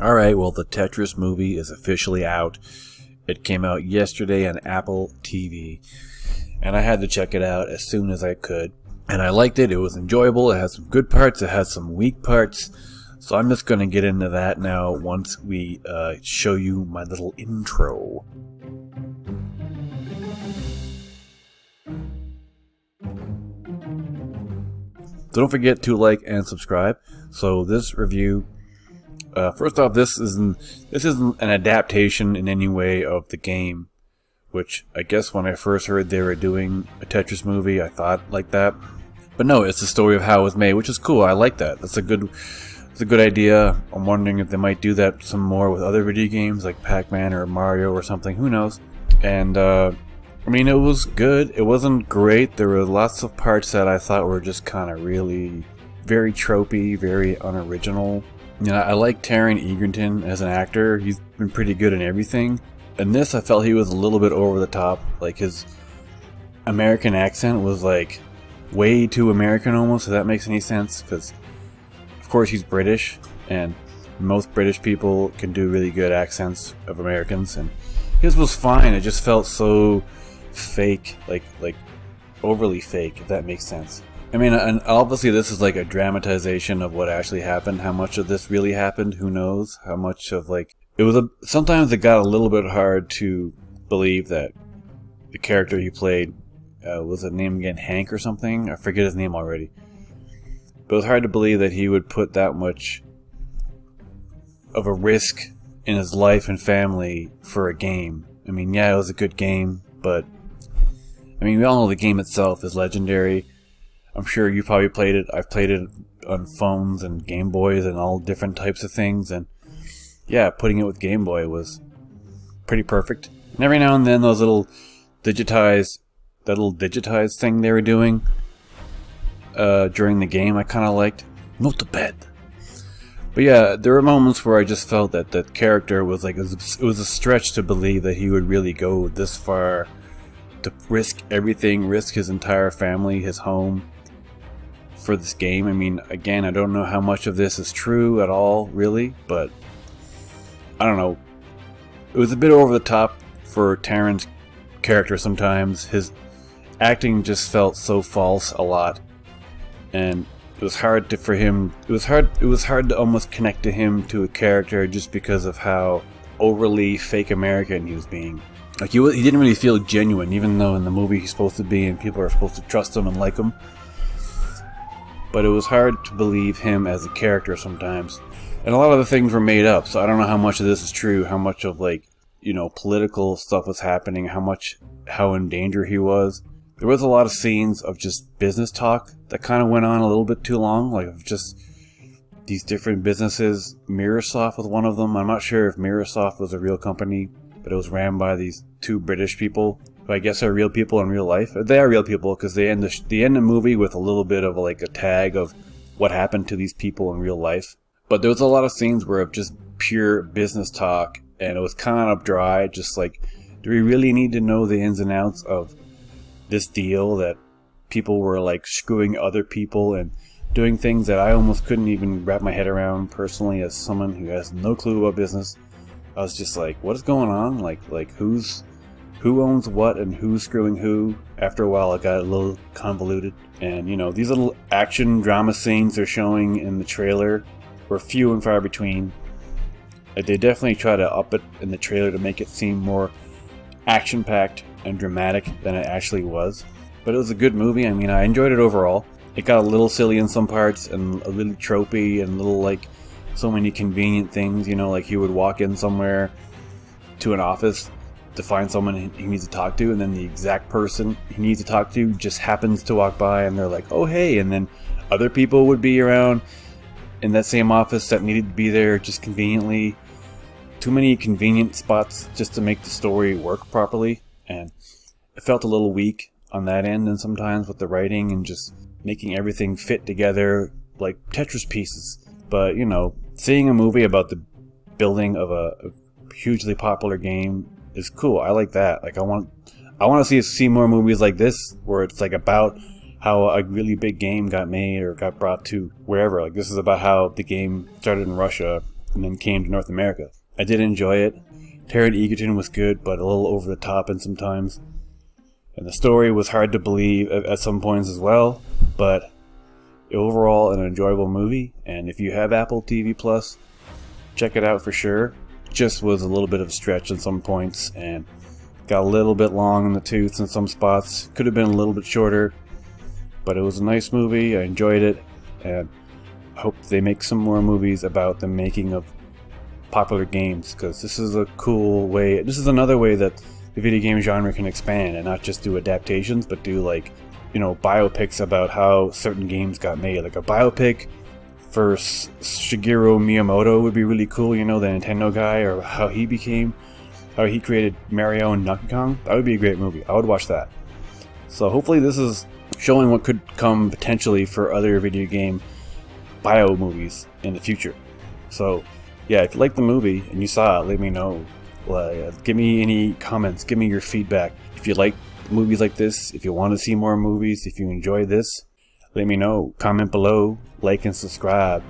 Alright, well, the Tetris movie is officially out. It came out yesterday on Apple TV, and I had to check it out as soon as I could. And I liked it. It was enjoyable. It had some good parts. It had some weak parts. So I'm just going to get into that now once we show you my little intro. So don't forget to like and subscribe. So this review, first off, this isn't an adaptation in any way of the game, which I guess when I first heard they were doing a Tetris movie, I thought like that. But no, it's the story of how it was made, which is cool. I like that. It's a good idea. I'm wondering if they might do that some more with other video games like Pac-Man or Mario or something. Who knows? And I mean, it was good. It wasn't great. There were lots of parts that I thought were just kind of really very tropey, very unoriginal. You know, I like Taron Egerton as an actor. He's been pretty good in everything. In this, I felt he was a little bit over the top. Like, his American accent was like way too American almost, if that makes any sense. Because, of course, he's British, and most British people can do really good accents of Americans. And his was fine. It just felt so fake, like overly fake, if that makes sense. I mean, and obviously this is like a dramatization of what actually happened. How much of this really happened, who knows? How much of sometimes it got a little bit hard to believe that the character he played, was his name again, Hank or something? I forget his name already. But it was hard to believe that he would put that much of a risk in his life and family for a game. I mean, yeah, it was a good game, but I mean, we all know the game itself is legendary. I'm sure you probably played it. I've played it on phones and Game Boys and all different types of things. And yeah, putting it with Game Boy was pretty perfect. And every now and then, those little digitized thing they were doing during the game, I kind of liked. Not bad. But yeah, there were moments where I just felt that that character was like, it was a stretch to believe that he would really go this far to risk everything, risk his entire family, his home, for this game. I mean, again, I don't know how much of this is true at all, really, but I don't know. It was a bit over the top for Taron's character sometimes. His acting just felt so false a lot, and it was hard to almost connect to him, to a character, just because of how overly fake American he was being. Like, he didn't really feel genuine, even though in the movie he's supposed to be, and people are supposed to trust him and like him. But it was hard to believe him as a character sometimes. And a lot of the things were made up, so I don't know how much of this is true, how much of, like, you know, political stuff was happening, how in danger he was. There was a lot of scenes of just business talk that kind of went on a little bit too long, like of just these different businesses. Mirrorsoft was one of them. I'm not sure if Mirrorsoft was a real company, but it was ran by these two British people, who I guess are real people in real life. They are real people, because they end the movie with a little bit of like a tag of what happened to these people in real life. But there was a lot of scenes where of just pure business talk, and it was kind of dry, just like, do we really need to know the ins and outs of this deal that people were like screwing other people and doing things that I almost couldn't even wrap my head around personally, as someone who has no clue about business. I was just like, what is going on? Like who owns what and who's screwing who? After a while, it got a little convoluted. And, you know, these little action drama scenes they're showing in the trailer were few and far between. They definitely try to up it in the trailer to make it seem more action-packed and dramatic than it actually was. But it was a good movie. I mean, I enjoyed it overall. It got a little silly in some parts and a little tropey and little, like, so many convenient things, you know, like he would walk in somewhere to an office to find someone he needs to talk to, and then the exact person he needs to talk to just happens to walk by, and they're like, oh hey, and then other people would be around in that same office that needed to be there just conveniently. Too many convenient spots just to make the story work properly, and it felt a little weak on that end, and sometimes with the writing and just making everything fit together like Tetris pieces. But, you know, seeing a movie about the building of a hugely popular game is cool. I like that. Like, I want to see more movies like this, where it's like about how a really big game got made or got brought to wherever. Like, this is about how the game started in Russia and then came to North America. I did enjoy it. Taron Egerton was good, but a little over the top in sometimes. And the story was hard to believe at some points as well, but overall an enjoyable movie. And if you have Apple TV Plus, check it out for sure. Just was a little bit of a stretch in some points and got a little bit long in the tooth in some spots. Could have been a little bit shorter, but it was a nice movie. I enjoyed it, and I hope they make some more movies about the making of popular games, because this is a cool way. This is another way that the video game genre can expand and not just do adaptations, but do, like, you know, biopics about how certain games got made. Like a biopic for Shigeru Miyamoto would be really cool, you know, the Nintendo guy, or how he created Mario and Donkey Kong. That would be a great movie. I would watch that. So hopefully this is showing what could come potentially for other video game bio movies in the future. So yeah, if you liked the movie and you saw it, let me know. Give me any comments, give me your feedback. If you like movies like this, if you want to see more movies, if you enjoy this, let me know. Comment below, like and subscribe.